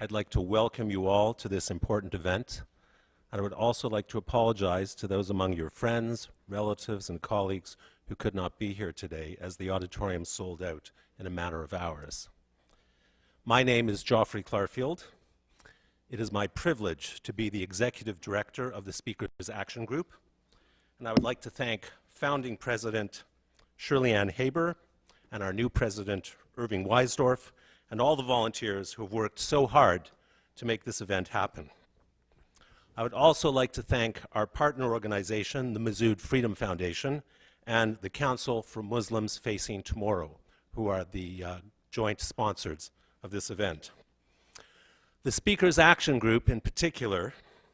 I'd like to welcome you all to this important event. And I would also like to apologize to those among your friends, relatives, and colleagues who could not be here today, as the auditorium sold out in a matter of hours. My name is Geoffrey Clarfield. It is my privilege to be the Executive Director of the Speakers Action Group, and I would like to thank founding President Shirley Ann Haber and our new President Irving Weisdorf and all the volunteers who have worked so hard to make this event happen. I would also like to thank our partner organization, the Masood Freedom Foundation, and the Council for Muslims Facing Tomorrow, who are the joint sponsors of this event. The Speakers Action Group in particular,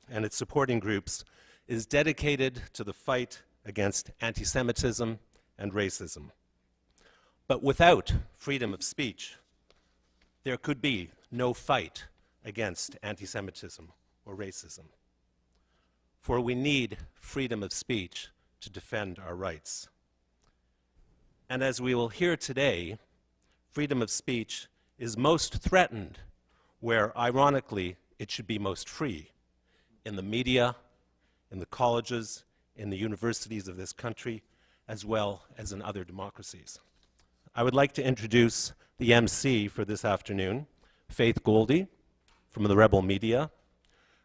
and its supporting groups, is dedicated to the fight against anti-Semitism and racism. But without freedom of speech, there could be no fight against anti-Semitism or racism. For we need freedom of speech to defend our rights. And as we will hear today, freedom of speech is most threatened where, ironically, it should be most free: in the media, in the colleges, in the universities of this country, as well as in other democracies. I would like to introduce the MC for this afternoon, Faith Goldie from the Rebel Media,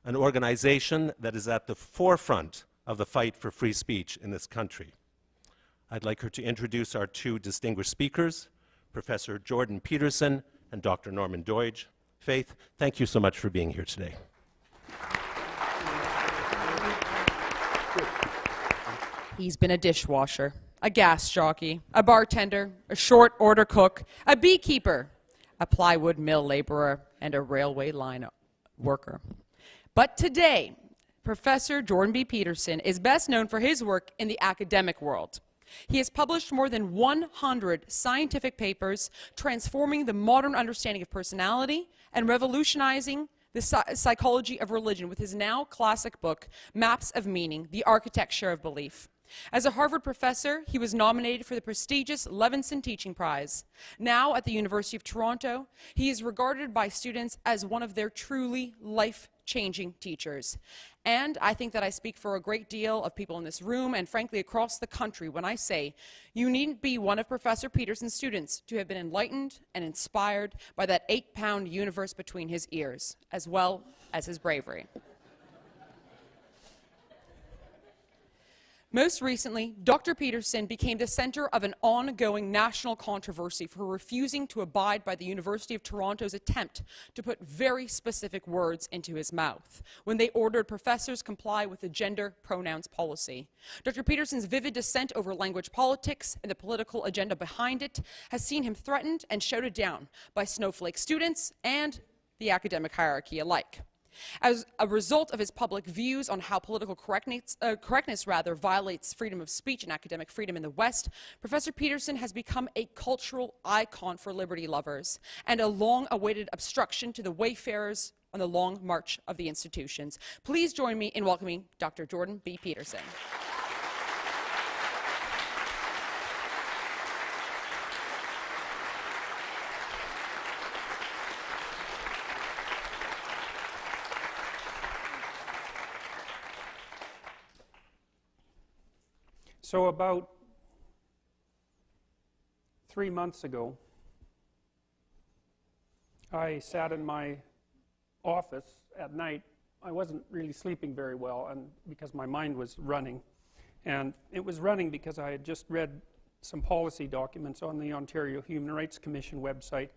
an organization that is at the forefront of the fight for free speech in this country. I'd like her to introduce our two distinguished speakers, Professor Jordan Peterson and Dr. Norman Doidge. Faith, thank you so much for being here today. He's been a dishwasher, a gas jockey, a bartender, a short order cook, a beekeeper, a plywood mill laborer, and a railway line worker. But today, Professor Jordan B. Peterson is best known for his work in the academic world. He has published more than 100 scientific papers transforming the modern understanding of personality and revolutionizing the psychology of religion with his now classic book, Maps of Meaning: The Architecture of Belief. As a Harvard professor, he was nominated for the prestigious Levinson Teaching Prize. Now at the University of Toronto, he is regarded by students as one of their truly life-changing teachers. And I think that I speak for a great deal of people in this room and frankly across the country when I say you needn't be one of Professor Peterson's students to have been enlightened and inspired by that 8-pound universe between his ears, as well as his bravery. Most recently, Dr. Peterson became the center of an ongoing national controversy for refusing to abide by the University of Toronto's attempt to put very specific words into his mouth when they ordered professors comply with the gender pronouns policy. Dr. Peterson's vivid dissent over language politics and the political agenda behind it has seen him threatened and shouted down by snowflake students and the academic hierarchy alike. As a result of his public views on how political correctness violates freedom of speech and academic freedom in the West, Professor Peterson has become a cultural icon for liberty lovers and a long-awaited obstruction to the wayfarers on the long march of the institutions. Please join me in welcoming Dr. Jordan B. Peterson. So about 3 months ago, I sat in my office at night. I wasn't really sleeping very well, and because my mind was running. And it was running because I had just read some policy documents on the Ontario Human Rights Commission website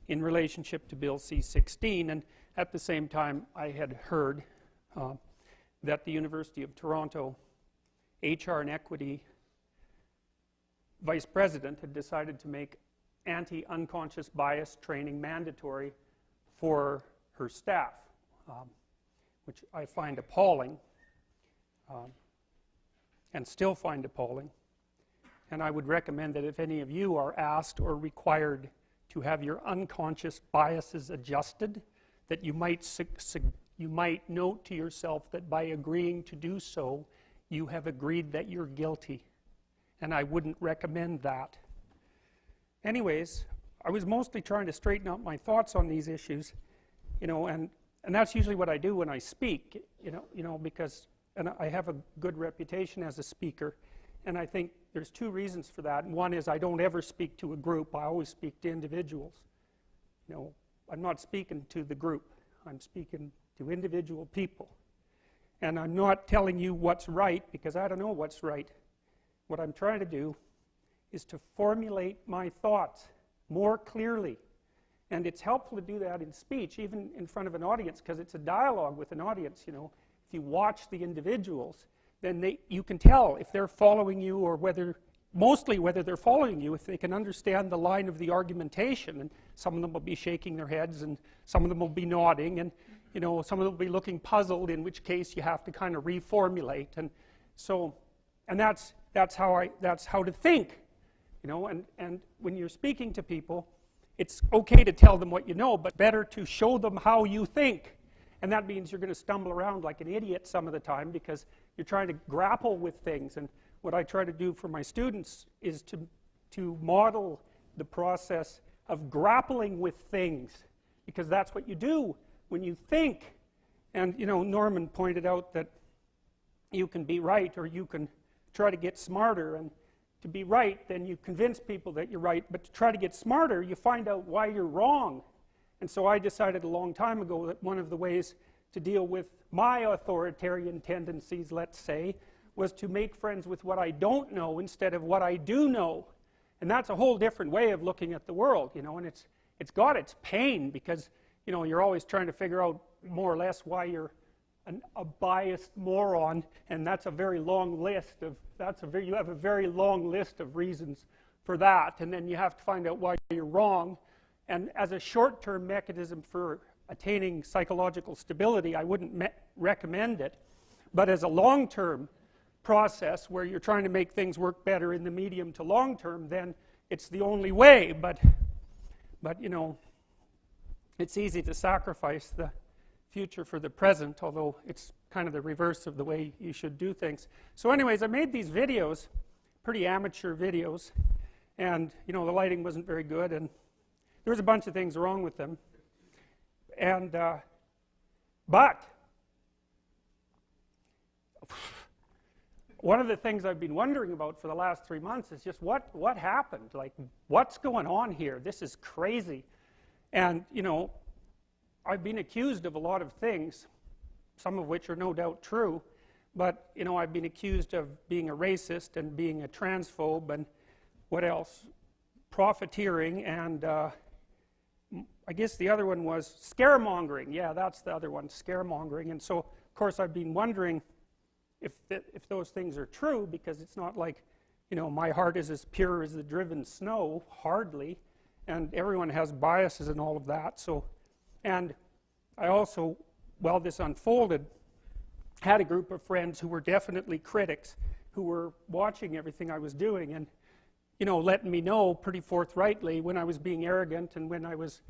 in relationship to Bill C-16, and at the same time I had heard that the University of Toronto HR and Equity Vice President had decided to make anti-unconscious bias training mandatory for her staff, which I find appalling, and still find appalling. And I would recommend that if any of you are asked or required to have your unconscious biases adjusted, that you might note to yourself that by agreeing to do so, you have agreed that you're guilty. And I wouldn't recommend that. Anyways, I was mostly trying to straighten out my thoughts on these issues you know, and that's usually what I do when I speak, because and I have a good reputation as a speaker, and I think there's two reasons for that. And one is I don't ever speak to a group. I always speak to individuals. You know, I'm not speaking to the group. I'm speaking to individual people. And I'm not telling you what's right, because I don't know what's right. What I'm trying to do is to formulate my thoughts more clearly. And it's helpful to do that in speech, even in front of an audience, because it's a dialogue with an audience, you know. If you watch the individuals, then you can tell if they're following you, or mostly whether they're following you, if they can understand the line of the argumentation. And some of them will be shaking their heads, and some of them will be nodding, and you know, some of them will be looking puzzled, in which case you have to kind of reformulate. And so, and that's how to think, you know. And when you're speaking to people, it's okay to tell them what you know, but better to show them how you think. And that means you're going to stumble around like an idiot some of the time, because you're trying to grapple with things. And what I try to do for my students is to model the process of grappling with things, because that's what you do when you think. And you know, Norman pointed out that you can be right, or you can try to get smarter. And to be right, then you convince people that you're right. But to try to get smarter, you find out why you're wrong. And so I decided a long time ago that one of the ways to deal with my authoritarian tendencies, let's say, was to make friends with what I don't know instead of what I do know. And that's a whole different way of looking at the world, you know. And it's got its pain, because you know, you're always trying to figure out more or less why you're a biased moron, and that's a very long list of you have a very long list of reasons for that, and then you have to find out why you're wrong. And as a short-term mechanism for attaining psychological stability, I wouldn't recommend it. But as a long-term process where you're trying to make things work better in the medium to long term, then it's the only way. But you know, it's easy to sacrifice the future for the present, although it's kind of the reverse of the way you should do things. So anyways, I made these videos, pretty amateur videos, and you know, the lighting wasn't very good, and there was a bunch of things wrong with them. And but one of the things I've been wondering about for the last 3 months is just what happened? Like, what's going on here? This is crazy. And you know, I've been accused of a lot of things, some of which are no doubt true, but you know, I've been accused of being a racist and being a transphobe, and what else? Profiteering, and I guess the other one was scaremongering. Yeah, that's the other one, scaremongering. And so, of course, I've been wondering if those things are true, because it's not like, you know, my heart is as pure as the driven snow, hardly, and everyone has biases and all of that. So, and I also, while this unfolded, had a group of friends who were definitely critics, who were watching everything I was doing, and you know, letting me know pretty forthrightly when I was being arrogant, and when I was,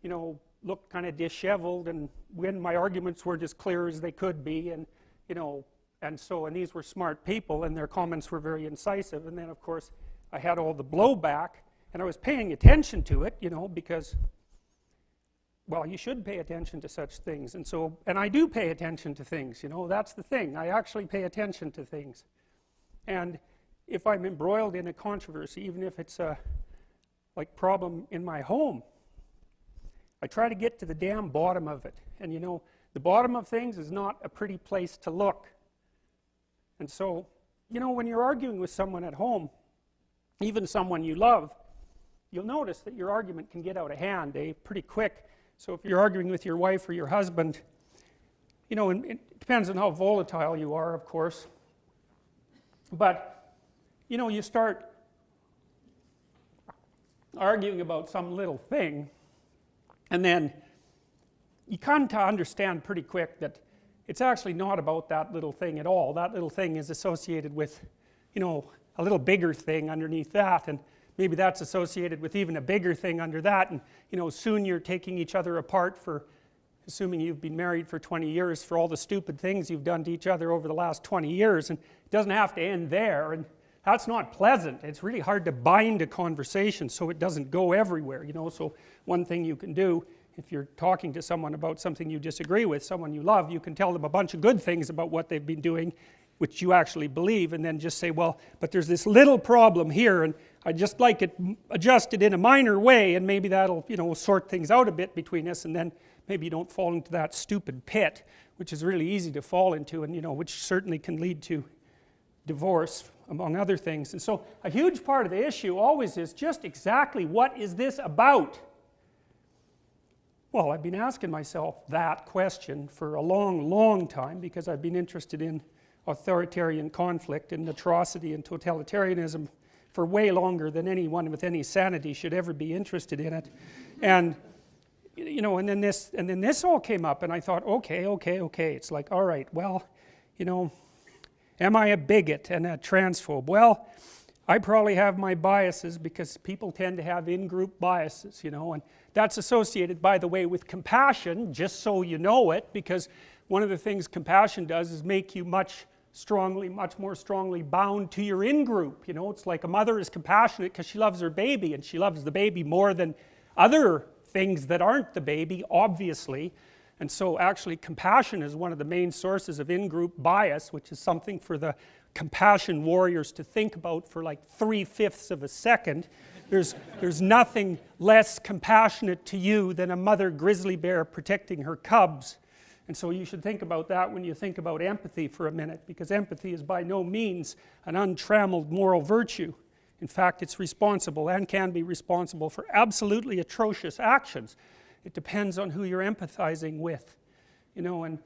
you know, looked kind of disheveled, and when my arguments were as clear as they could be, and you know, and these were smart people, and their comments were very incisive. And then of course I had all the blowback, and I was paying attention to it, you know, because, well, you should pay attention to such things. And so, and I do pay attention to things, you know, that's the thing. I actually pay attention to things. And if I'm embroiled in a controversy, even if it's a like problem in my home, I try to get to the damn bottom of it. And you know, the bottom of things is not a pretty place to look. And so, you know, when you're arguing with someone at home, even someone you love, you'll notice that your argument can get out of hand, pretty quick. So if you're arguing with your wife or your husband, you know, and it depends on how volatile you are, of course. But, you know, you start arguing about some little thing, and then you come to understand pretty quick that it's actually not about that little thing at all. That little thing is associated with, you know, a little bigger thing underneath that, and maybe that's associated with even a bigger thing under that, and you know, soon you're taking each other apart for, assuming you've been married for 20 years, for all the stupid things you've done to each other over the last 20 years, and it doesn't have to end there, and that's not pleasant. It's really hard to bind a conversation so it doesn't go everywhere, you know. So one thing you can do if you're talking to someone about something you disagree with, someone you love, you can tell them a bunch of good things about what they've been doing, which you actually believe, and then just say, well, but there's this little problem here, and I'd just like it adjusted in a minor way, and maybe that'll, you know, sort things out a bit between us, and then maybe you don't fall into that stupid pit, which is really easy to fall into, and, you know, which certainly can lead to divorce, among other things. And so a huge part of the issue always is just exactly what is this about? Well, I've been asking myself that question for a long, long time, because I've been interested in authoritarian conflict and atrocity and totalitarianism for way longer than anyone with any sanity should ever be interested in it. And you know, and then this all came up, and I thought, okay, it's like, all right, well, you know, am I a bigot and a transphobe? Well, I probably have my biases, because people tend to have in-group biases, you know, and that's associated, by the way, with compassion, just so you know it, because one of the things compassion does is make you much more strongly bound to your in-group. You know, it's like a mother is compassionate because she loves her baby, and she loves the baby more than other things that aren't the baby, obviously. And so actually compassion is one of the main sources of in-group bias, which is something for the compassion warriors to think about for like 3/5 of a second. There's nothing less compassionate to you than a mother grizzly bear protecting her cubs. And so you should think about that when you think about empathy for a minute, because empathy is by no means an untrammeled moral virtue. In fact, it's responsible and can be responsible for absolutely atrocious actions. It depends on who you're empathizing with. You know, and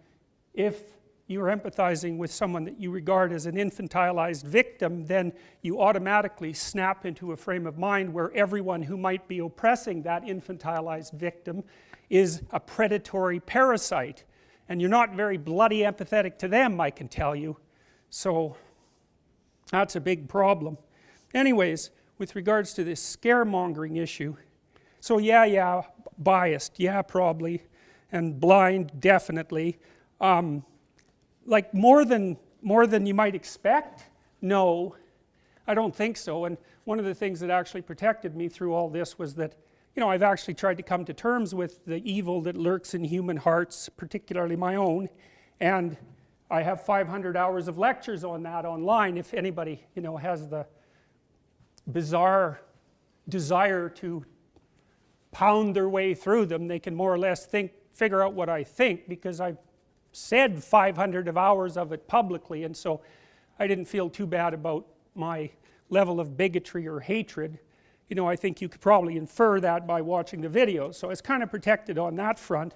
if you're empathizing with someone that you regard as an infantilized victim, then you automatically snap into a frame of mind where everyone who might be oppressing that infantilized victim is a predatory parasite. And you're not very bloody empathetic to them, I can tell you. So that's a big problem. Anyways, with regards to this scaremongering issue, so yeah, biased, yeah, probably, and blind, definitely. Like more than you might expect? No, I don't think so. And one of the things that actually protected me through all this was that, you know, I've actually tried to come to terms with the evil that lurks in human hearts, particularly my own, and I have 500 hours of lectures on that online. If anybody, you know, has the bizarre desire to pound their way through them, they can more or less figure out what I think, because I've said 500 hours of it publicly, and so I didn't feel too bad about my level of bigotry or hatred. You know, I think you could probably infer that by watching the videos, so it's kind of protected on that front.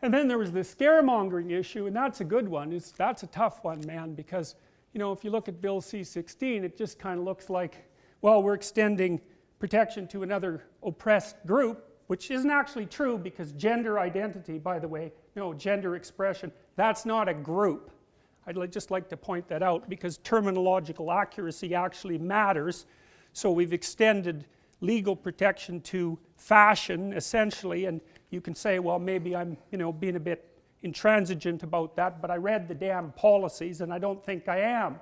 And then there was the scaremongering issue, and that's a good one. That's a tough one, man, because, you know, if you look at Bill C-16, it just kind of looks like, well, we're extending protection to another oppressed group, which isn't actually true, because gender identity, by the way, no, gender expression, that's not a group. I'd just like to point that out, because terminological accuracy actually matters. So we've extended legal protection to fashion, essentially, and you can say, well, maybe I'm, you know, being a bit intransigent about that, but I read the damn policies and I don't think I am.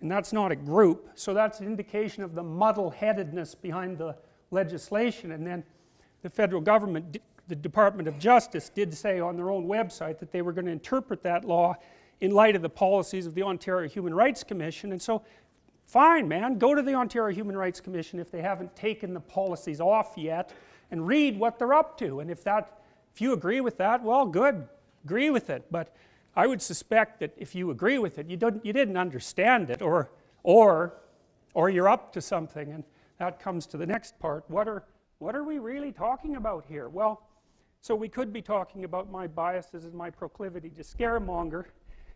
And that's not a group, so that's an indication of the muddle-headedness behind the legislation. And then the federal government, the Department of Justice, did say on their own website that they were going to interpret that law in light of the policies of the Ontario Human Rights Commission. And so, fine, man, go to the Ontario Human Rights Commission if they haven't taken the policies off yet, and read what they're up to. And if you agree with that, well, good, agree with it. But I would suspect that if you agree with it, you didn't understand it, or you're up to something. And that comes to the next part. What are we really talking about here? Well, so we could be talking about my biases and my proclivity to scaremonger,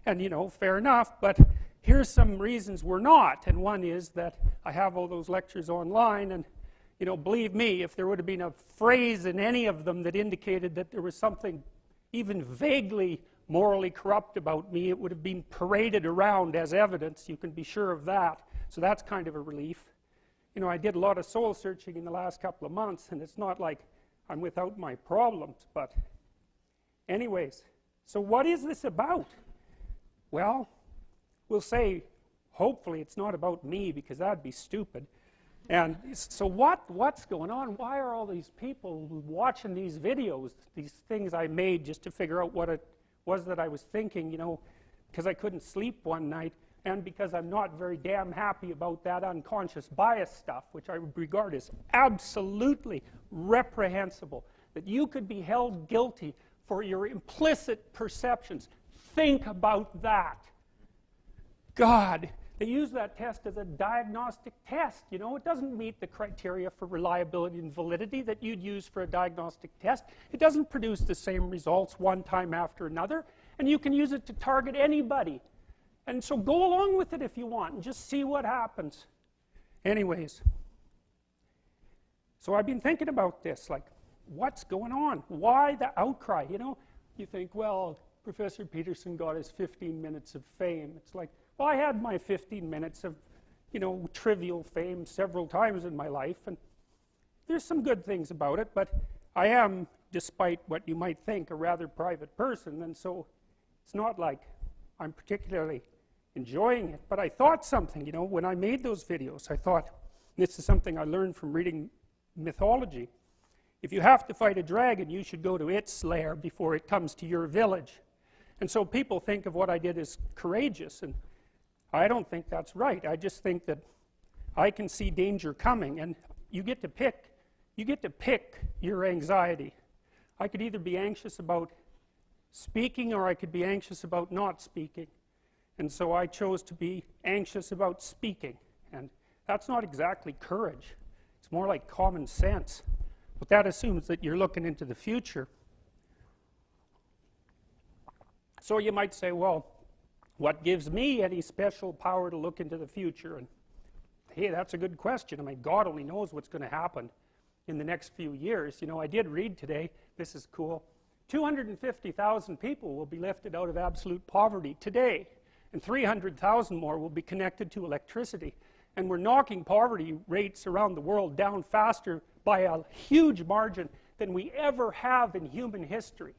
and, you know, fair enough, but here's some reasons we're not. And one is that I have all those lectures online, and, you know, believe me, if there would have been a phrase in any of them that indicated that there was something even vaguely morally corrupt about me, it would have been paraded around as evidence. You can be sure of that. So that's kind of a relief. You know, I did a lot of soul searching in the last couple of months, and it's not like I'm without my problems, but anyways, so what is this about? Well, we'll say hopefully it's not about me, because that'd be stupid. And so what's going on? Why are all these people watching these videos, these things I made just to figure out what it was that I was thinking, you know, because I couldn't sleep one night, and because I'm not very damn happy about that unconscious bias stuff, which I would regard as absolutely reprehensible, that you could be held guilty for your implicit perceptions. Think about that. God, they use that test as a diagnostic test, you know. It doesn't meet the criteria for reliability and validity that you'd use for a diagnostic test. It doesn't produce the same results one time after another, and you can use it to target anybody. And so go along with it if you want and just see what happens. Anyways, so I've been thinking about this, like, what's going on? Why the outcry? You know, you think, well, Professor Peterson got his 15 minutes of fame. It's like, well, I had my 15 minutes of, you know, trivial fame several times in my life, and there's some good things about it, but I am, despite what you might think, a rather private person, and so it's not like I'm particularly enjoying it. But I thought something, you know, when I made those videos, I thought, this is something I learned from reading mythology. If you have to fight a dragon, you should go to its lair before it comes to your village. And so people think of what I did as courageous, and I don't think that's right. I just think that I can see danger coming, and you get to pick your anxiety. I could either be anxious about speaking, or I could be anxious about not speaking. And so I chose to be anxious about speaking. And that's not exactly courage. It's more like common sense. But that assumes that you're looking into the future. So you might say, well, what gives me any special power to look into the future? And hey, that's a good question. I mean, God only knows what's going to happen in the next few years. You know, I did read today, this is cool, 250,000 people will be lifted out of absolute poverty today, and 300,000 more will be connected to electricity. And we're knocking poverty rates around the world down faster by a huge margin than we ever have in human history.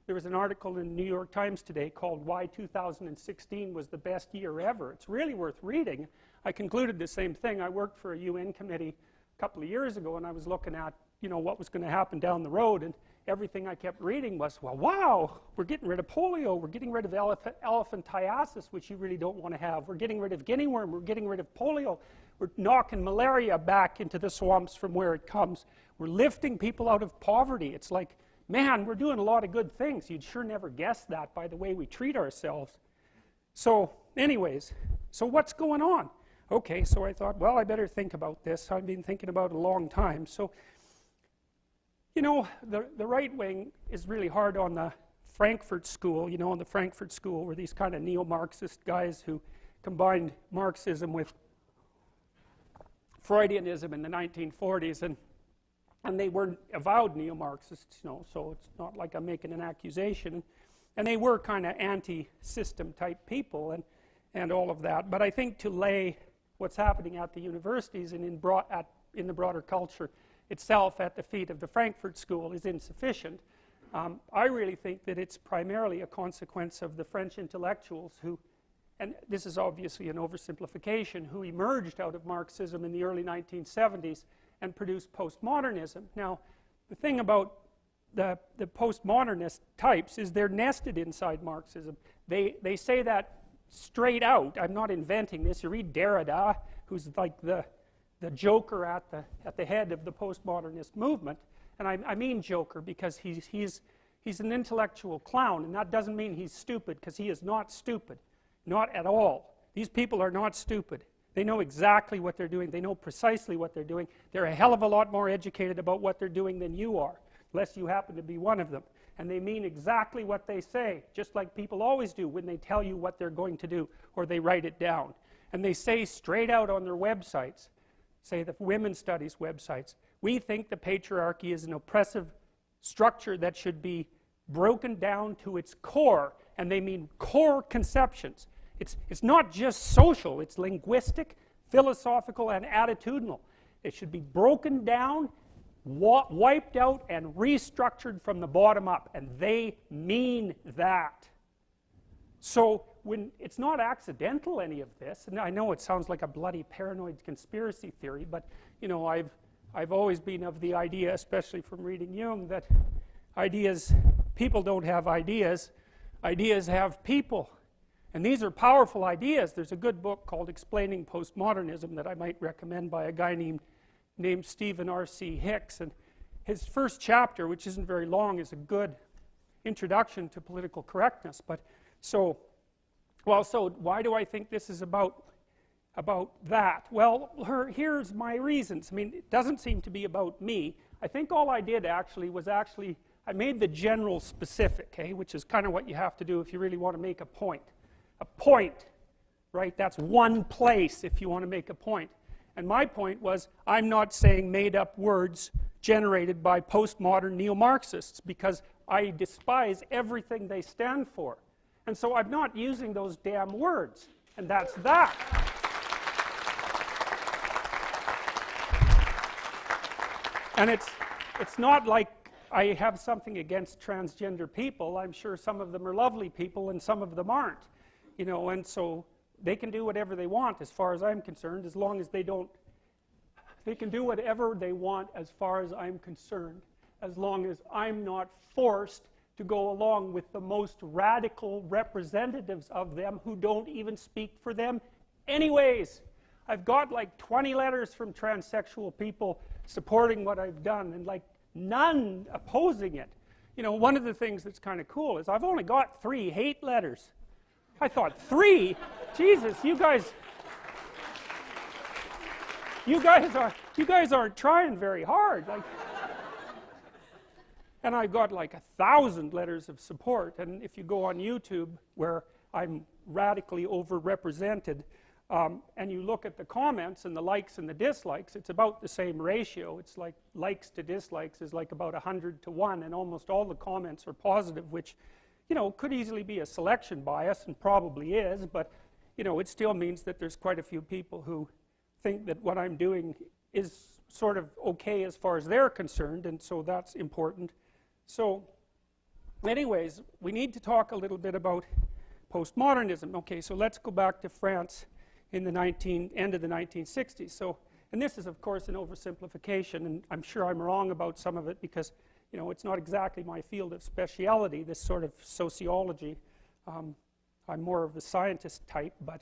There was an article in the New York Times today called Why 2016 Was the Best Year Ever. It's really worth reading. I concluded the same thing. I worked for a UN committee a couple of years ago, and I was looking at, you know, what was going to happen down the road, and everything I kept reading was, well, wow, we're getting rid of polio, we're getting rid of elephantiasis, which you really don't want to have, we're getting rid of guinea worm, we're getting rid of polio, we're knocking malaria back into the swamps from where it comes, we're lifting people out of poverty. It's like, man, we're doing a lot of good things. You'd sure never guess that by the way we treat ourselves. So anyways, so what's going on? Okay, so I thought, well, I better think about this. I've been thinking about it a long time. So, you know, the right wing is really hard on the Frankfurt School. You know, in the Frankfurt School were these kind of neo-Marxist guys who combined Marxism with Freudianism in the 1940s, and they were avowed neo-Marxists, you know, so it's not like I'm making an accusation. And they were kind of anti-system type people and all of that. But I think to lay what's happening at the universities and in the broader culture itself at the feet of the Frankfurt School is insufficient. I really think that it's primarily a consequence of the French intellectuals who, and this is obviously an oversimplification, who emerged out of Marxism in the early 1970s and produced postmodernism. Now, the thing about the postmodernist types is they're nested inside Marxism. They say that straight out. I'm not inventing this. You read Derrida, who's like the joker at the head of the postmodernist movement, and I mean joker because he's an intellectual clown, and that doesn't mean he's stupid, because he is not stupid, not at all. These people are not stupid. They know exactly what they're doing. They know precisely what they're doing. They're a hell of a lot more educated about what they're doing than you are, unless you happen to be one of them. And they mean exactly what they say, just like people always do when they tell you what they're going to do, or they write it down. And they say straight out on their websites, say the women's studies websites, we think the patriarchy is an oppressive structure that should be broken down to its core, and they mean core conceptions. It's not just social, it's linguistic, philosophical, and attitudinal. It should be broken down, wiped out, and restructured from the bottom up, and they mean that. So when it's not accidental, any of this, and I know it sounds like a bloody paranoid conspiracy theory, but you know, I've always been of the idea, especially from reading Jung, that people don't have ideas, ideas have people. And these are powerful ideas. There's a good book called Explaining Postmodernism that I might recommend by a guy named Stephen R.C. Hicks, and his first chapter, which isn't very long, is a good introduction to political correctness. But so why do I think this is about that? Well, here's my reasons. I mean, it doesn't seem to be about me. I think all I did was I made the general specific, okay, which is kind of what you have to do if you really want to make a point. A point, right? That's one place if you want to make a point. And my point was, I'm not saying made-up words generated by postmodern neo-Marxists, because I despise everything they stand for. And so I'm not using those damn words. And that's that. And it's not like I have something against transgender people. I'm sure some of them are lovely people and some of them aren't. You know, and so they can do whatever they want as far as I'm concerned, as long as they can do whatever they want as far as I'm concerned, as long as I'm not forced to go along with the most radical representatives of them who don't even speak for them anyways. I've got like 20 letters from transsexual people supporting what I've done, and like none opposing it. You know, one of the things that's kind of cool is I've only got 3 hate letters. I thought 3? Jesus, you guys aren't trying very hard. Like, and I got like 1,000 letters of support. And if you go on YouTube, where I'm radically overrepresented, and you look at the comments and the likes and the dislikes, it's about the same ratio. It's like likes to dislikes is like about 100 to 1, and almost all the comments are positive, which, you know, could easily be a selection bias, and probably is, but, you know, it still means that there's quite a few people who think that what I'm doing is sort of okay as far as they're concerned, and so that's important. So, anyways, we need to talk a little bit about postmodernism. Okay, so let's go back to France in the end of the 1960s. So, and this is, of course, an oversimplification, and I'm sure I'm wrong about some of it because, you know, it's not exactly my field of speciality, this sort of sociology. I'm more of a scientist type, but,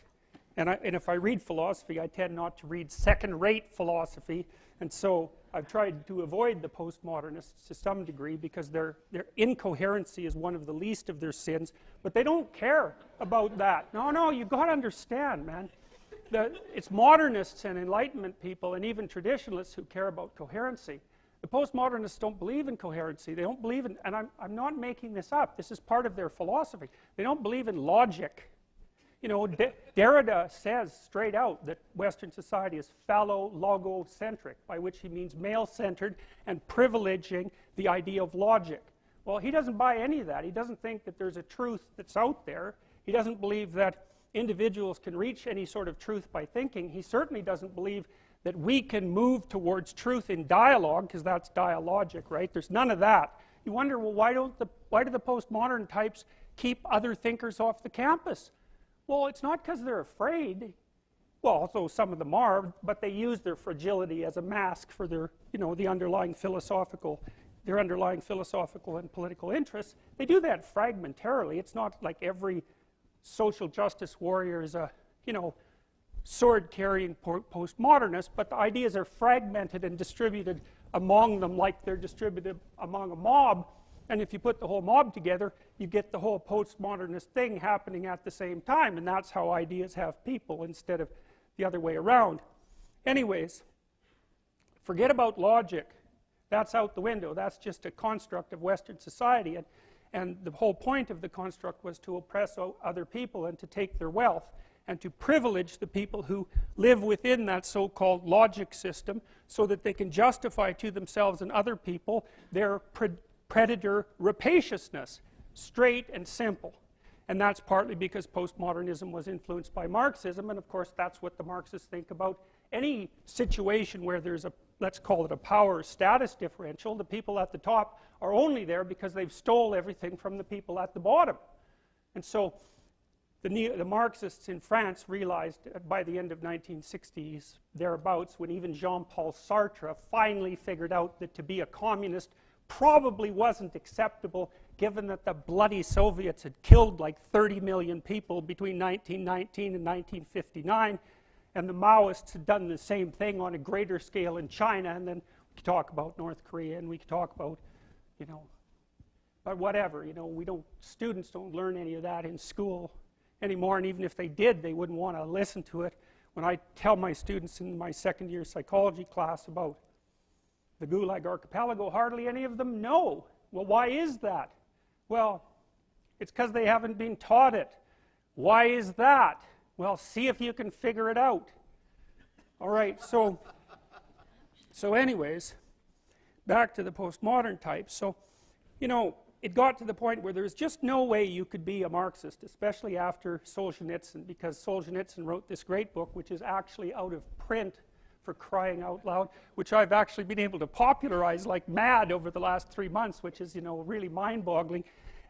and if I read philosophy, I tend not to read second-rate philosophy, and so I've tried to avoid the postmodernists to some degree because their incoherency is one of the least of their sins, but they don't care about that. No, you've got to understand, man. It's modernists and Enlightenment people and even traditionalists who care about coherency. The postmodernists don't believe in coherency. They don't believe in, and I'm not making this up, this is part of their philosophy. They don't believe in logic. You know, Derrida says straight out that Western society is phallo-logocentric, by which he means male-centered and privileging the idea of logic. Well, he doesn't buy any of that. He doesn't think that there's a truth that's out there. He doesn't believe that individuals can reach any sort of truth by thinking. He certainly doesn't believe that we can move towards truth in dialogue, because that's dialogic, right? There's none of that. You wonder, well, why do the postmodern types keep other thinkers off the campus? Well, it's not because they're afraid. Well, although some of them are, but they use their fragility as a mask for their, you know, their underlying philosophical and political interests. They do that fragmentarily. It's not like every social justice warrior is a, you know, sword-carrying postmodernist, but the ideas are fragmented and distributed among them like they're distributed among a mob. And if you put the whole mob together, you get the whole postmodernist thing happening at the same time, and that's how ideas have people instead of the other way around. Anyways, forget about logic. That's out the window. That's just a construct of Western society, and the whole point of the construct was to oppress other people and to take their wealth and to privilege the people who live within that so-called logic system so that they can justify to themselves and other people their predator rapaciousness, straight and simple. And that's partly because postmodernism was influenced by Marxism, and of course that's what the Marxists think about any situation where there's a, let's call it a power status differential. The people at the top are only there because they've stole everything from the people at the bottom. And so the Marxists in France realized by the end of 1960s, thereabouts, when even Jean-Paul Sartre finally figured out that to be a communist probably wasn't acceptable, given that the bloody Soviets had killed like 30 million people between 1919 and 1959, and the Maoists had done the same thing on a greater scale in China, and then we could talk about North Korea, and we could talk about, you know, but whatever, you know, students don't learn any of that in school anymore, and even if they did, they wouldn't want to listen to it. When I tell my students in my second year psychology class about the Gulag Archipelago, hardly any of them know. Well, why is that? Well, it's because they haven't been taught it. Why is that? Well, see if you can figure it out. All right, so anyways, back to the postmodern types. So, you know, it got to the point where there's just no way you could be a Marxist, especially after Solzhenitsyn, because Solzhenitsyn wrote this great book, which is actually out of print, for crying out loud, which I've actually been able to popularize like mad over the last 3 months, which is, you know, really mind-boggling.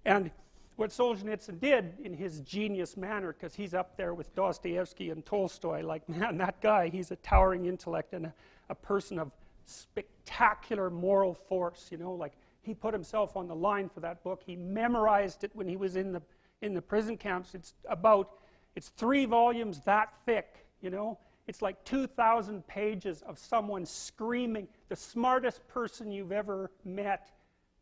And what Solzhenitsyn did in his genius manner, because he's up there with Dostoevsky and Tolstoy, like, man, that guy, he's a towering intellect and a person of spectacular moral force, you know, like, he put himself on the line for that book. He memorized it when he was in the prison camps. It's 3 volumes that thick, you know. It's like 2,000 pages of someone screaming, the smartest person you've ever met,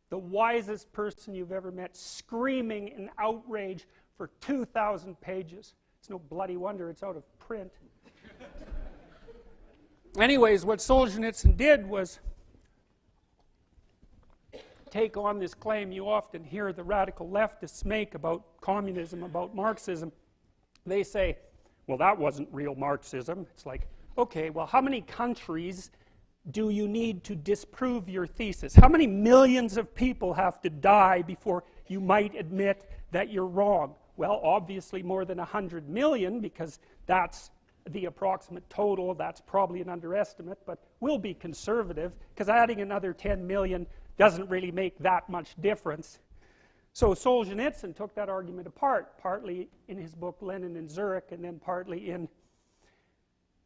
the wisest person you've ever met, screaming in outrage for 2,000 pages. It's no bloody wonder it's out of print. Anyways, what Solzhenitsyn did was take on this claim you often hear the radical leftists make about communism, about Marxism. They say, well, that wasn't real Marxism. It's like, okay, well, how many countries do you need to disprove your thesis? How many millions of people have to die before you might admit that you're wrong? Well, obviously more than 100 million, because that's the approximate total. That's probably an underestimate, but we'll be conservative, because adding another 10 million doesn't really make that much difference. So Solzhenitsyn took that argument apart, partly in his book Lenin in Zurich, and then partly in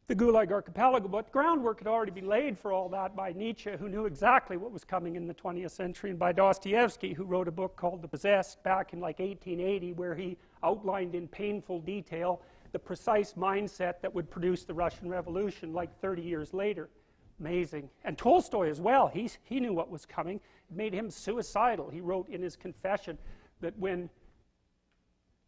the Gulag Archipelago. But groundwork had already been laid for all that by Nietzsche, who knew exactly what was coming in the 20th century, and by Dostoevsky, who wrote a book called The Possessed back in like 1880, where he outlined in painful detail the precise mindset that would produce the Russian Revolution like 30 years later. Amazing. And Tolstoy as well, he knew what was coming. It made him suicidal. He wrote in his confession that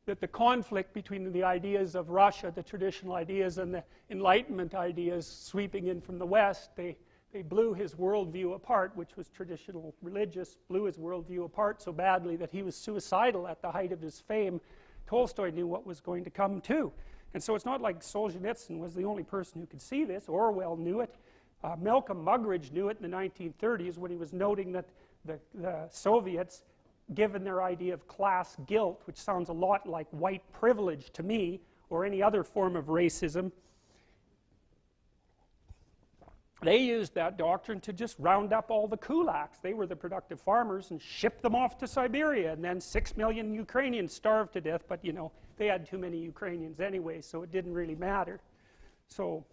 the conflict between the ideas of Russia, the traditional ideas, and the Enlightenment ideas sweeping in from the West, they blew his worldview apart, which was traditional religious, blew his worldview apart so badly that he was suicidal at the height of his fame. Tolstoy knew what was going to come too. And so it's not like Solzhenitsyn was the only person who could see this. Orwell knew it. Malcolm Muggeridge knew it in the 1930s when he was noting that the Soviets, given their idea of class guilt, which sounds a lot like white privilege to me, or any other form of racism, they used that doctrine to just round up all the kulaks. They were the productive farmers and shipped them off to Siberia, and then 6 million Ukrainians starved to death, but you know, they had too many Ukrainians anyway, so it didn't really matter. So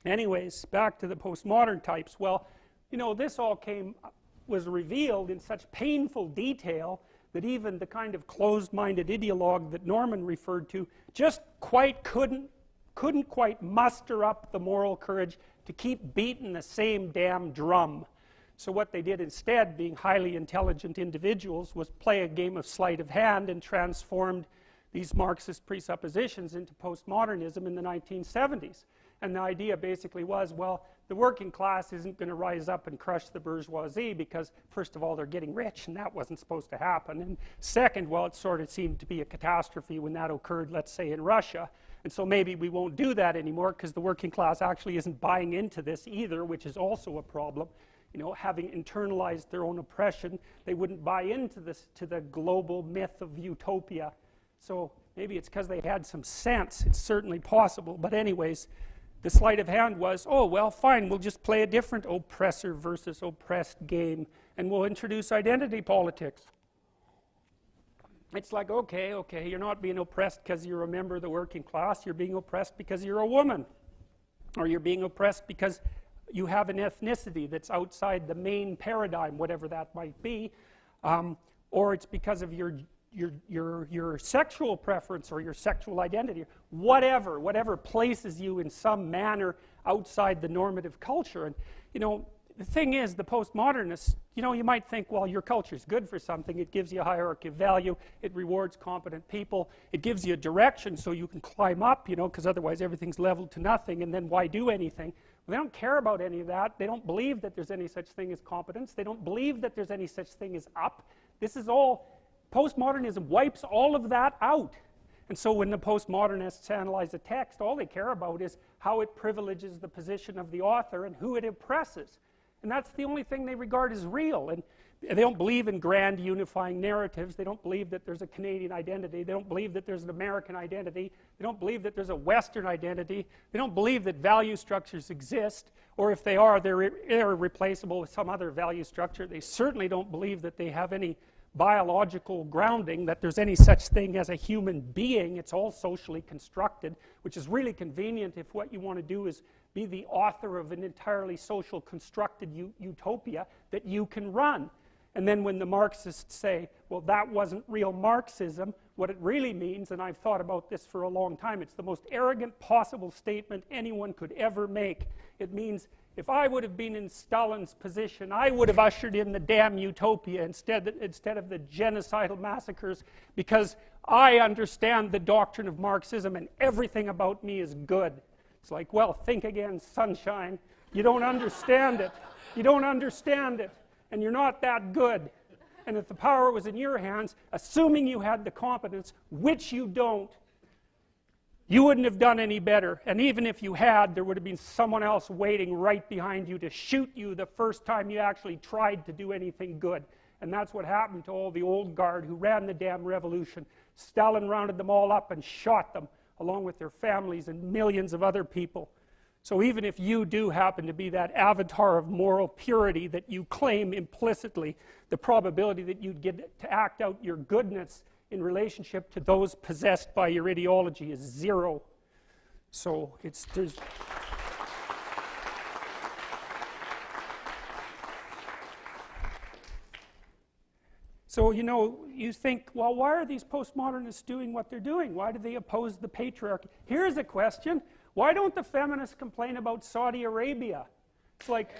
anyways, back to the postmodern types. Well, you know, this all was revealed in such painful detail that even the kind of closed-minded ideologue that Norman referred to just couldn't quite muster up the moral courage to keep beating the same damn drum. So what they did instead, being highly intelligent individuals, was play a game of sleight of hand and transformed these Marxist presuppositions into postmodernism in the 1970s. And the idea basically was, well, the working class isn't going to rise up and crush the bourgeoisie because, first of all, they're getting rich, and that wasn't supposed to happen. And second, well, it sort of seemed to be a catastrophe when that occurred, let's say, in Russia. And so maybe we won't do that anymore because the working class actually isn't buying into this either, which is also a problem. You know, having internalized their own oppression, they wouldn't buy into this, to the global myth of utopia. So maybe it's because they had some sense. It's certainly possible. But anyways, the sleight of hand was, oh, well, fine, we'll just play a different oppressor versus oppressed game, and we'll introduce identity politics. It's like, okay, you're not being oppressed because you're a member of the working class, you're being oppressed because you're a woman. Or you're being oppressed because you have an ethnicity that's outside the main paradigm, whatever that might be. Or it's because of your sexual preference or your sexual identity. Whatever places you in some manner outside the normative culture. And, you know, the thing is, the postmodernists, you know, you might think, well, your culture is good for something. It gives you a hierarchy of value. It rewards competent people. It gives you a direction so you can climb up, you know, because otherwise everything's leveled to nothing, and then why do anything? Well, they don't care about any of that. They don't believe that there's any such thing as competence. They don't believe that there's any such thing as up. This is all, postmodernism wipes all of that out. And so when the postmodernists analyze a text, all they care about is how it privileges the position of the author and who it oppresses. And that's the only thing they regard as real. And they don't believe in grand unifying narratives. They don't believe that there's a Canadian identity. They don't believe that there's an American identity. They don't believe that there's a Western identity. They don't believe that value structures exist, or if they are, they're irreplaceable with some other value structure. They certainly don't believe that they have any biological grounding, that there's any such thing as a human being. It's all socially constructed, which is really convenient if what you want to do is be the author of an entirely social constructed utopia that you can run. And then when the Marxists say, well, that wasn't real Marxism, what it really means, and I've thought about this for a long time, it's the most arrogant possible statement anyone could ever make. It means, if I would have been in Stalin's position, I would have ushered in the damn utopia instead of the genocidal massacres, because I understand the doctrine of Marxism and everything about me is good. It's like, well, think again, sunshine. You don't understand it. You don't understand it. And you're not that good. And if the power was in your hands, assuming you had the competence, which you don't, you wouldn't have done any better. And even if you had, there would have been someone else waiting right behind you to shoot you the first time you actually tried to do anything good. And that's what happened to all the old guard who ran the damn revolution. Stalin rounded them all up and shot them, along with their families and millions of other people. So even if you do happen to be that avatar of moral purity that you claim implicitly, the probability that you'd get to act out your goodness in relationship to those possessed by your ideology is zero. So there's so, you know, you think, well, why are these postmodernists doing what they're doing? Why do they oppose the patriarchy? Here's a question. Why don't the feminists complain about Saudi Arabia? It's like,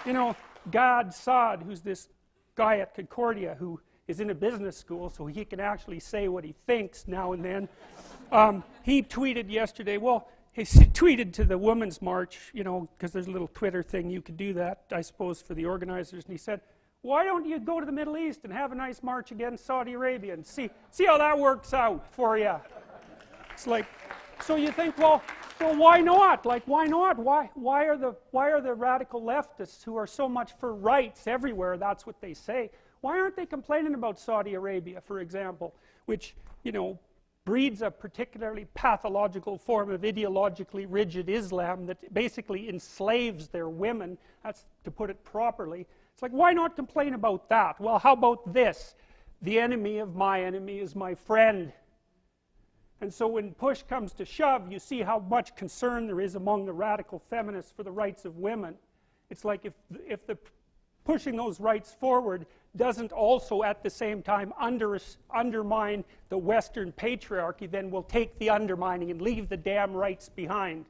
you know, Gad Saad, who's this guy at Concordia who is in a business school so he can actually say what he thinks now and then, he tweeted yesterday, well, he tweeted to the Women's March, you know, because there's a little Twitter thing, you could do that, I suppose, for the organizers, and he said, why don't you go to the Middle East and have a nice march against Saudi Arabia and see how that works out for you? It's like, so you think, well, why not? Like, why not? Why are the radical leftists who are so much for rights everywhere, that's what they say, why aren't they complaining about Saudi Arabia, for example, which, you know, breeds a particularly pathological form of ideologically rigid Islam that basically enslaves their women, that's to put it properly. It's like, why not complain about that? Well, how about this? The enemy of my enemy is my friend. And so when push comes to shove, you see how much concern there is among the radical feminists for the rights of women. It's like if the pushing those rights forward doesn't also at the same time undermine the Western patriarchy, then we'll take the undermining and leave the damn rights behind.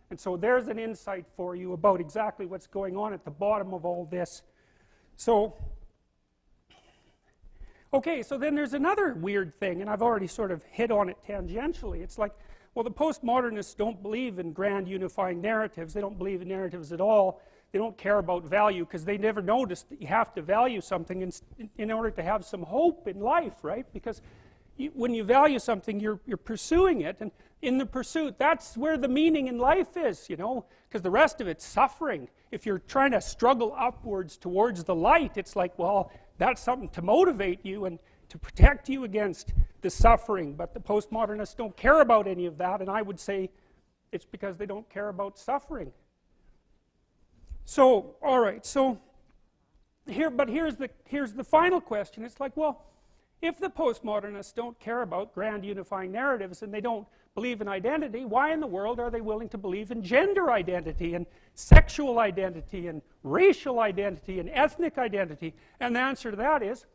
And so there's an insight for you about exactly what's going on at the bottom of all this. So, okay, so then there's another weird thing, and I've already sort of hit on it tangentially. It's like, well, the postmodernists don't believe in grand unifying narratives. They don't believe in narratives at all. They don't care about value because they never noticed that you have to value something in order to have some hope in life, right? Because when you value something, you're pursuing it, and in the pursuit, that's where the meaning in life is, you know, because the rest of it's suffering. If you're trying to struggle upwards towards the light, it's like, well, that's something to motivate you and to protect you against the suffering. But the postmodernists don't care about any of that, and I would say it's because they don't care about suffering. So, all right, so here's the final question. It's like, well, if the postmodernists don't care about grand unifying narratives and they don't believe in identity, why in the world are they willing to believe in gender identity and sexual identity and racial identity and ethnic identity? And the answer to that is,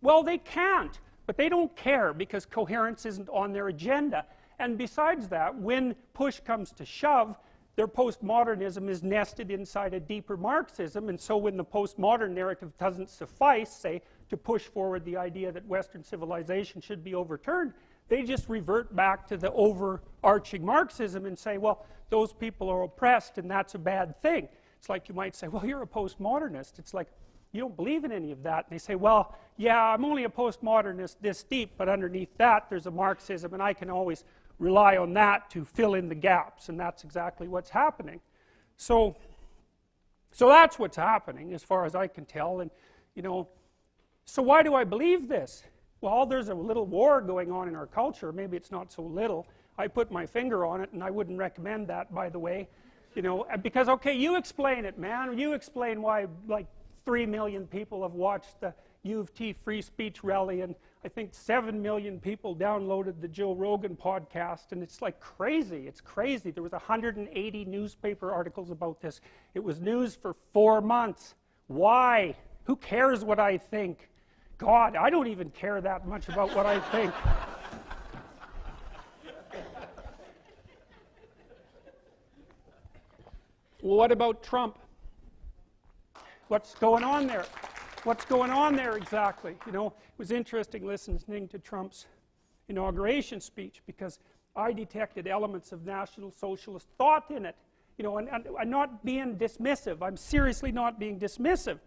well, they can't, but they don't care because coherence isn't on their agenda. And besides that, when push comes to shove, their postmodernism is nested inside a deeper Marxism, and so when the postmodern narrative doesn't suffice, say, to push forward the idea that Western civilization should be overturned, they just revert back to the overarching Marxism and say, well, those people are oppressed and that's a bad thing. It's like you might say, well, you're a postmodernist. It's like, you don't believe in any of that. And they say, well, yeah, I'm only a postmodernist this deep, but underneath that there's a Marxism and I can always rely on that to fill in the gaps, and that's exactly what's happening. So that's what's happening as far as I can tell. And so why do I believe this? Well, there's a little war going on in our culture. Maybe it's not so little. I put my finger on it, and I wouldn't recommend that, by the way. Because, okay, you explain it, man. You explain why, like, 3 million people have watched the U of T free speech rally, and I think 7 million people downloaded the Joe Rogan podcast, and it's like crazy. It's crazy. There was 180 newspaper articles about this. It was news for 4 months. Why? Who cares what I think? God, I don't even care that much about what I think. Well, what about Trump? What's going on there? What's going on there exactly? It was interesting listening to Trump's inauguration speech because I detected elements of National Socialist thought in it. And I'm not being dismissive. I'm seriously not being dismissive.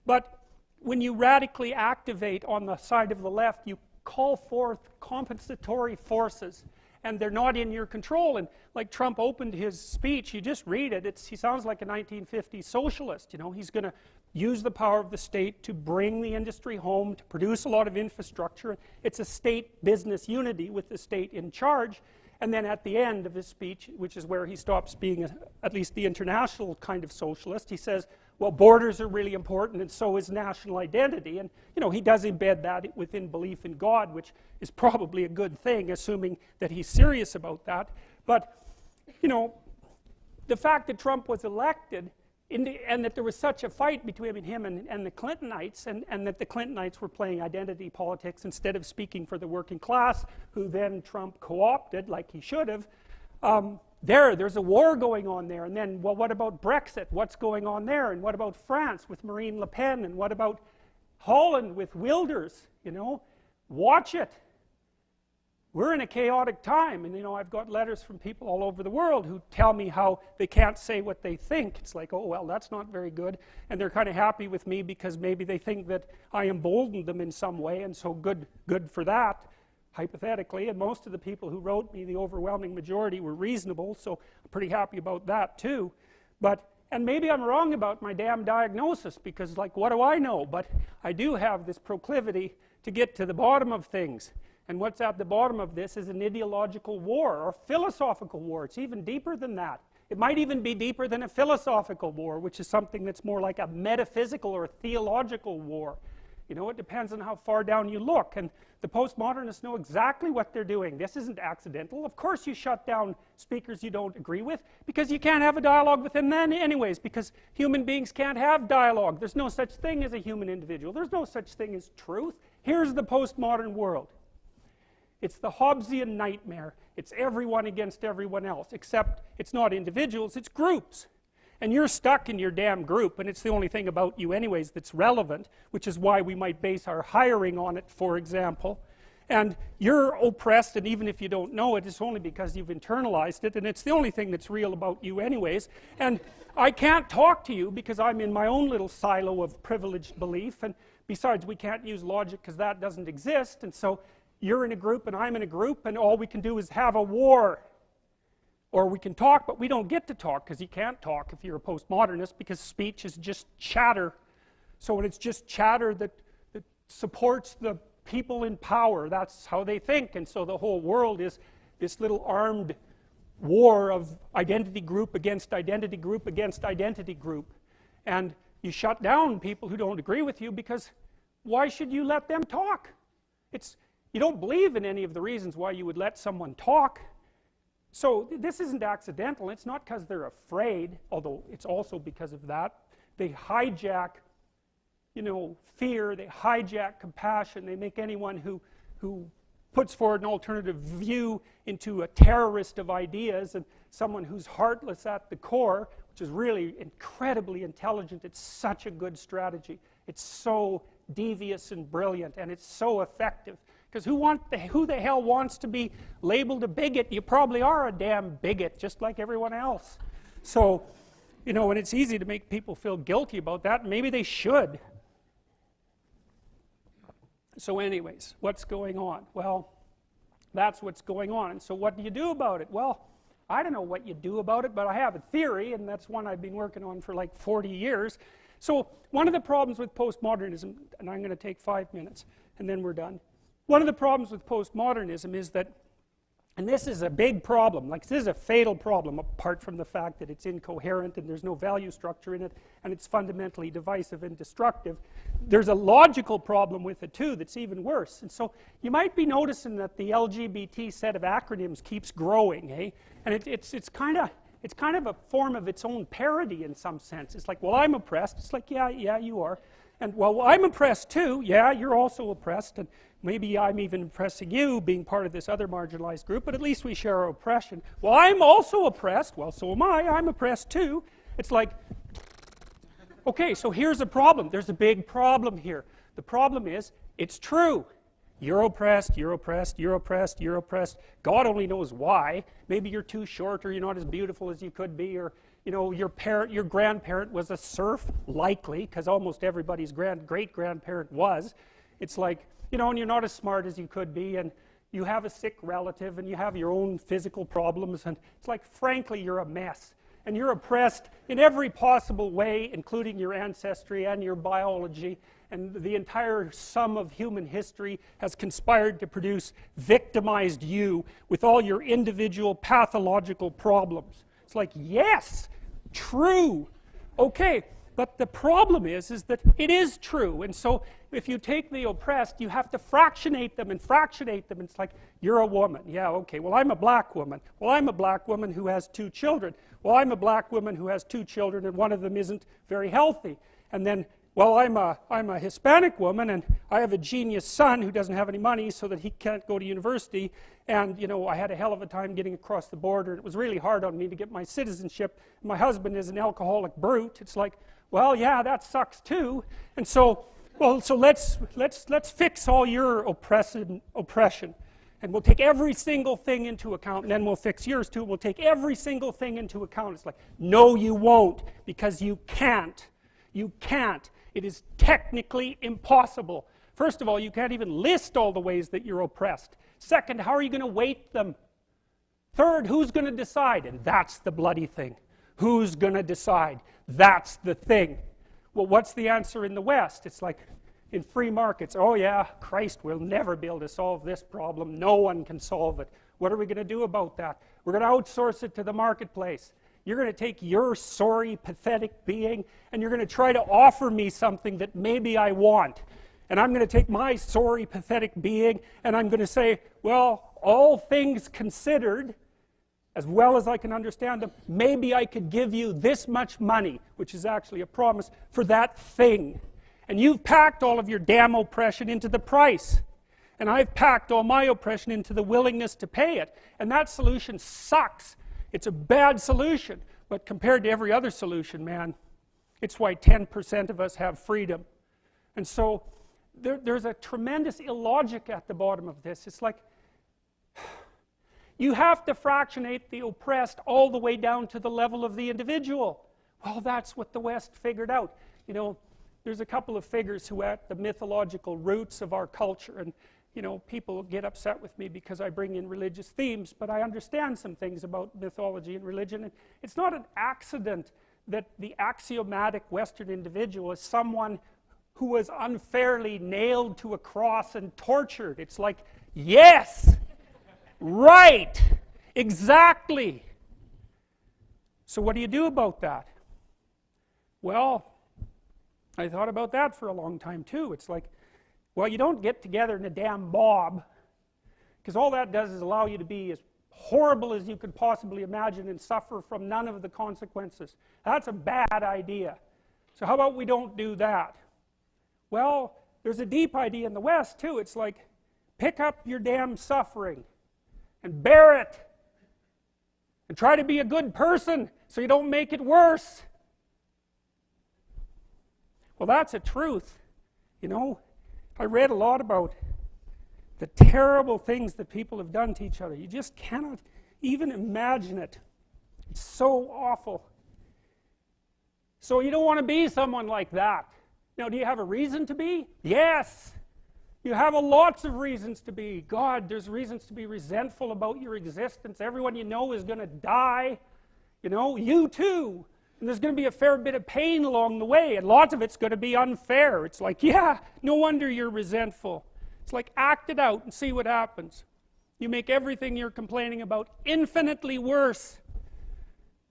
But when you radically activate on the side of the left, you call forth compensatory forces, and they're not in your control. And like Trump opened his speech, you just read it, he sounds like a 1950s socialist. He's going to use the power of the state to bring the industry home, to produce a lot of infrastructure. It's a state-business unity with the state in charge. And then at the end of his speech, which is where he stops being at least the international kind of socialist, he says, well, borders are really important, and so is national identity. And he does embed that within belief in God, which is probably a good thing, assuming that he's serious about that. But the fact that Trump was elected and that there was such a fight between him and the Clintonites, and that the Clintonites were playing identity politics instead of speaking for the working class, who then Trump co-opted like he should have. There's a war going on there. And then, well, what about Brexit? What's going on there? And what about France with Marine Le Pen? And what about Holland with Wilders? Watch it. We're in a chaotic time, and I've got letters from people all over the world who tell me how they can't say what they think. It's like, oh, well, that's not very good. And they're kind of happy with me because maybe they think that I emboldened them in some way, and so good for that, hypothetically. And most of the people who wrote me, the overwhelming majority, were reasonable, so I'm pretty happy about that too. And maybe I'm wrong about my damn diagnosis, because, like, what do I know? But I do have this proclivity to get to the bottom of things. And what's at the bottom of this is an ideological war, or philosophical war. It's even deeper than that. It might even be deeper than a philosophical war, which is something that's more like a metaphysical or theological war. It depends on how far down you look. And the postmodernists know exactly what they're doing. This isn't accidental. Of course you shut down speakers you don't agree with, because you can't have a dialogue with them then anyways, because human beings can't have dialogue. There's no such thing as a human individual. There's no such thing as truth. Here's the postmodern world. It's the Hobbesian nightmare. It's everyone against everyone else, except it's not individuals, it's groups. And you're stuck in your damn group, and it's the only thing about you anyways that's relevant, which is why we might base our hiring on it, for example. And you're oppressed, and even if you don't know it, it's only because you've internalized it, and it's the only thing that's real about you anyways. And I can't talk to you because I'm in my own little silo of privileged belief, and besides, we can't use logic because that doesn't exist, and so you're in a group and I'm in a group, and all we can do is have a war. Or we can talk, but we don't get to talk, because you can't talk if you're a postmodernist, because speech is just chatter. So when it's just chatter that supports the people in power, that's how they think. And so the whole world is this little armed war of identity group against identity group against identity group. And you shut down people who don't agree with you, because why should you let them talk? You don't believe in any of the reasons why you would let someone talk. So this isn't accidental. It's not because they're afraid, although it's also because of that. They hijack, fear. They hijack compassion. They make anyone who puts forward an alternative view into a terrorist of ideas, and someone who's heartless at the core, which is really incredibly intelligent. It's such a good strategy. It's so devious and brilliant, and it's so effective. Because who the hell wants to be labeled a bigot? You probably are a damn bigot, just like everyone else. So, and it's easy to make people feel guilty about that. Maybe they should. So anyways, what's going on? Well, that's what's going on. And so what do you do about it? Well, I don't know what you do about it, but I have a theory, and that's one I've been working on for like 40 years. So one of the problems with postmodernism, and I'm going to take 5 minutes, and then we're done. One of the problems with postmodernism is that, and this is a big problem, like this is a fatal problem, apart from the fact that it's incoherent and there's no value structure in it, and it's fundamentally divisive and destructive. There's a logical problem with it too that's even worse. And so you might be noticing that the LGBT set of acronyms keeps growing, eh? And it's kind of a form of its own parody in some sense. It's like, well, I'm oppressed. It's like, yeah, you are. And, well, I'm oppressed too. Yeah, you're also oppressed. And maybe I'm even oppressing you, being part of this other marginalized group, but at least we share our oppression. Well, I'm also oppressed. Well, so am I. I'm oppressed too. It's like, okay, so here's a problem. There's a big problem here. The problem is, it's true. You're oppressed, you're oppressed, you're oppressed, you're oppressed. God only knows why. Maybe you're too short, or you're not as beautiful as you could be, or your grandparent was a serf, likely, because almost everybody's great-grandparent was. It's like, and you're not as smart as you could be, and you have a sick relative, and you have your own physical problems, and it's like, frankly, you're a mess. And you're oppressed in every possible way, including your ancestry and your biology, and the entire sum of human history has conspired to produce victimized you with all your individual pathological problems. It's like, yes, true. Okay, but the problem is that it is true. And so if you take the oppressed, you have to fractionate them and fractionate them. It's like, you're a woman. Yeah, okay, well, I'm a black woman. Well, I'm a black woman who has 2 children. Well, I'm a black woman who has 2 children, and one of them isn't very healthy. And then, well, I'm a Hispanic woman, and I have a genius son who doesn't have any money so that he can't go to university. And, I had a hell of a time getting across the border. It was really hard on me to get my citizenship. My husband is an alcoholic brute. It's like, well, yeah, that sucks too. And so, well, so let's fix all your oppression. And we'll take every single thing into account, and then we'll fix yours too. We'll take every single thing into account. It's like, no, you won't, because you can't. You can't. It is technically impossible. First of all, you can't even list all the ways that you're oppressed. Second, how are you going to weight them? Third, who's going to decide? And that's the bloody thing. Who's going to decide? That's the thing. Well, what's the answer in the West? It's like, in free markets, oh yeah, Christ, we'll never be able to solve this problem. No one can solve it. What are we going to do about that? We're going to outsource it to the marketplace. You're going to take your sorry, pathetic being, and you're going to try to offer me something that maybe I want. And I'm going to take my sorry, pathetic being, and I'm going to say, well, all things considered, as well as I can understand them, maybe I could give you this much money, which is actually a promise, for that thing. And you've packed all of your damn oppression into the price. And I've packed all my oppression into the willingness to pay it. And that solution sucks. It's a bad solution. But compared to every other solution, man, it's why 10% of us have freedom. And so there's a tremendous illogic at the bottom of this. It's like, you have to fractionate the oppressed all the way down to the level of the individual. Well, that's what the West figured out. There's a couple of figures who are at the mythological roots of our culture, and people get upset with me because I bring in religious themes, but I understand some things about mythology and religion. And it's not an accident that the axiomatic Western individual is someone who was unfairly nailed to a cross and tortured. It's like, yes, right, exactly. So what do you do about that? Well, I thought about that for a long time too. It's like, well, you don't get together in a damn mob, because all that does is allow you to be as horrible as you could possibly imagine and suffer from none of the consequences. That's a bad idea. So how about we don't do that? Well, there's a deep idea in the West too. It's like, pick up your damn suffering and bear it and try to be a good person so you don't make it worse. Well, that's a truth. You know, I read a lot about the terrible things that people have done to each other. You just cannot even imagine it. It's so awful. So you don't want to be someone like that. Now, do you have a reason to be? Yes. You have lots of reasons to be. God, there's reasons to be resentful about your existence. Everyone you know is going to die. You know, you too. And there's going to be a fair bit of pain along the way, and lots of it's going to be unfair. It's like, yeah, no wonder you're resentful. It's like, act it out and see what happens. You make everything you're complaining about infinitely worse.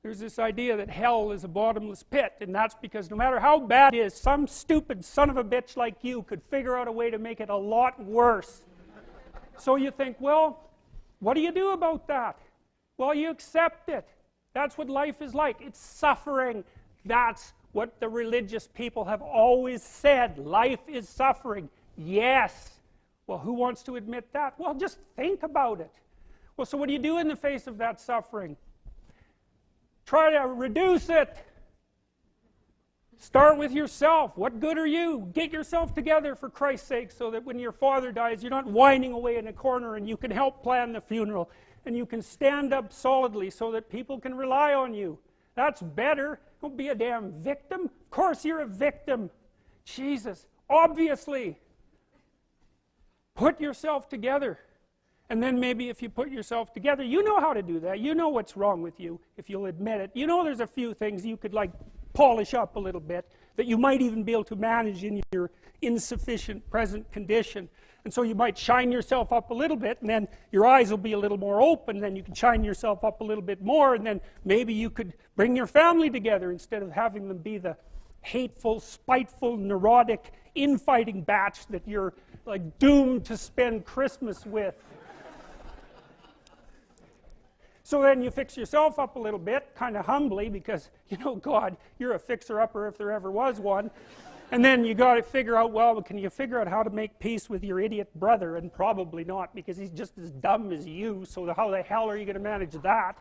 There's this idea that hell is a bottomless pit, and that's because no matter how bad it is, some stupid son of a bitch like you could figure out a way to make it a lot worse. So you think, well, what do you do about that? Well, you accept it. That's what life is like. It's suffering. That's what the religious people have always said. Life is suffering. Yes. Well, who wants to admit that? Well, just think about it. Well, so what do you do in the face of that suffering? Try to reduce it. Start with yourself. What good are you? Get yourself together for Christ's sake, so that when your father dies, you're not whining away in a corner, and you can help plan the funeral, and you can stand up solidly so that people can rely on you. That's better. Don't be a damn victim. Of course you're a victim. Jesus, obviously. Put yourself together. And then maybe if you put yourself together, you know how to do that. You know what's wrong with you, if you'll admit it. You know there's a few things you could like polish up a little bit, that you might even be able to manage in your insufficient present condition. And so you might shine yourself up a little bit, and then your eyes will be a little more open, then you can shine yourself up a little bit more, and then maybe you could bring your family together instead of having them be the hateful, spiteful, neurotic, infighting batch that you're like doomed to spend Christmas with. So then you fix yourself up a little bit, kind of humbly, because, you know, God, you're a fixer-upper if there ever was one. And then you got to figure out, well, can you figure out how to make peace with your idiot brother? And probably not, because he's just as dumb as you, so how the hell are you going to manage that?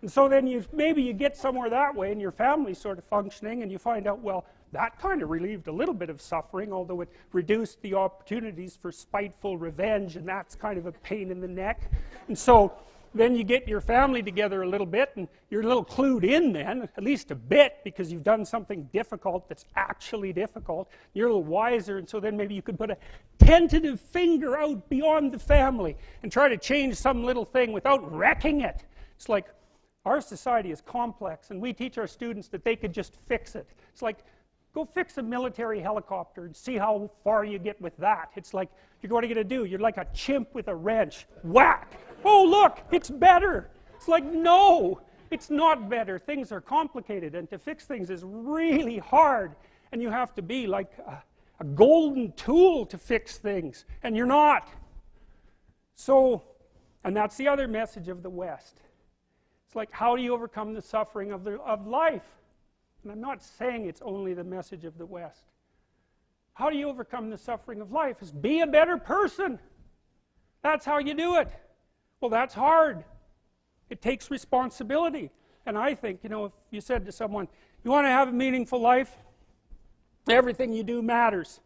And so then maybe you get somewhere that way, and your family's sort of functioning, and you find out, well, that kind of relieved a little bit of suffering, although it reduced the opportunities for spiteful revenge, and that's kind of a pain in the neck. And so then you get your family together a little bit, and you're a little clued in then, at least a bit, because you've done something difficult that's actually difficult. You're a little wiser, and so then maybe you could put a tentative finger out beyond the family and try to change some little thing without wrecking it. It's like, our society is complex, and we teach our students that they could just fix it. It's like, go fix a military helicopter and see how far you get with that. It's like, what are you going to do? You're like a chimp with a wrench. Whack! Oh, look, it's better. It's like, no, it's not better. Things are complicated, and to fix things is really hard. And you have to be like a golden tool to fix things, and you're not. So, and that's the other message of the West. It's like, how do you overcome the suffering of life? And I'm not saying it's only the message of the West. How do you overcome the suffering of life? Is be a better person. That's how you do it. Well, that's hard. It takes responsibility. And I think, you know, if you said to someone, you want to have a meaningful life? Everything you do matters.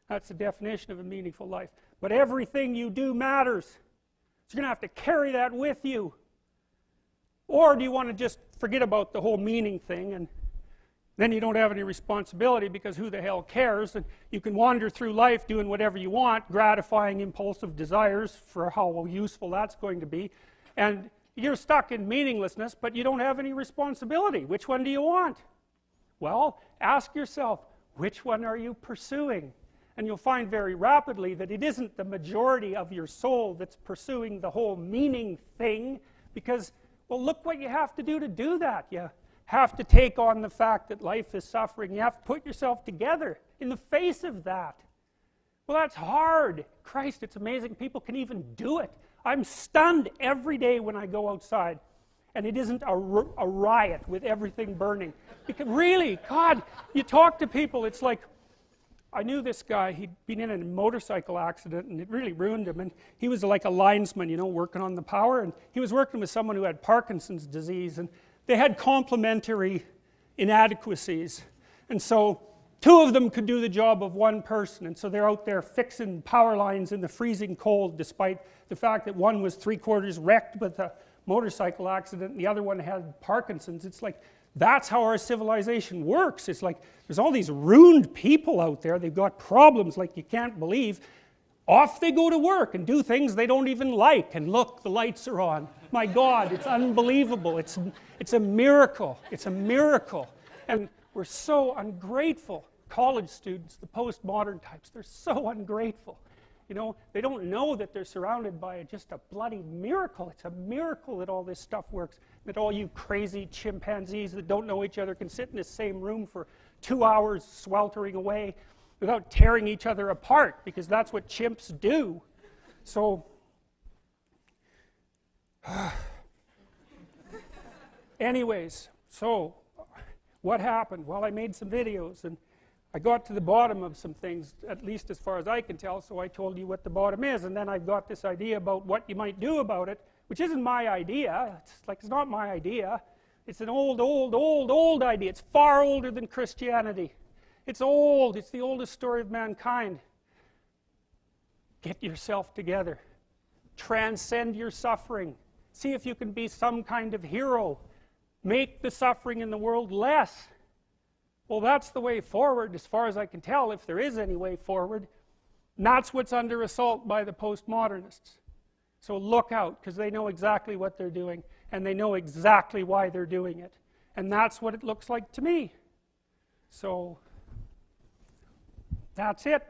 That's the definition of a meaningful life. But everything you do matters. So you're going to have to carry that with you. Or do you want to just forget about the whole meaning thing, and then you don't have any responsibility, because who the hell cares, and you can wander through life doing whatever you want, gratifying impulsive desires for how useful that's going to be, and you're stuck in meaninglessness, but you don't have any responsibility. Which one do you want? Well, ask yourself, which one are you pursuing? And you'll find very rapidly that it isn't the majority of your soul that's pursuing the whole meaning thing, because, well, look what you have to do that. You have to take on the fact that life is suffering. You have to put yourself together in the face of that. Well, that's hard. Christ, it's amazing people can even do it. I'm stunned every day when I go outside and it isn't a riot with everything burning. Because really, God, you talk to people, it's like, I knew this guy, he'd been in a motorcycle accident and it really ruined him, and he was like a linesman, you know, working on the power, and he was working with someone who had Parkinson's disease, and they had complementary inadequacies, and so two of them could do the job of one person, and so they're out there fixing power lines in the freezing cold, despite the fact that one was 3/4 wrecked with a motorcycle accident and the other one had Parkinson's. It's like, that's how our civilization works. It's like, there's all these ruined people out there, they've got problems like you can't believe. Off they go to work and do things they don't even like, and look, the lights are on. My God, it's unbelievable. It's a miracle. It's a miracle. And we're so ungrateful. College students, the postmodern types, they're so ungrateful. You know, they don't know that they're surrounded by just a bloody miracle. It's a miracle that all this stuff works. That all you crazy chimpanzees that don't know each other can sit in the same room for 2 hours sweltering away without tearing each other apart, because that's what chimps do. So, anyways, so what happened? Well, I made some videos and I got to the bottom of some things, at least as far as I can tell, so I told you what the bottom is, and then I've got this idea about what you might do about it, which isn't my idea. It's not my idea. It's an old idea. It's far older than Christianity. It's old. It's the oldest story of mankind. Get yourself together. Transcend your suffering. See if you can be some kind of hero. Make the suffering in the world less. Well, that's the way forward, as far as I can tell, if there is any way forward. And that's what's under assault by the postmodernists. So look out, because they know exactly what they're doing, and they know exactly why they're doing it. And that's what it looks like to me. So, that's it.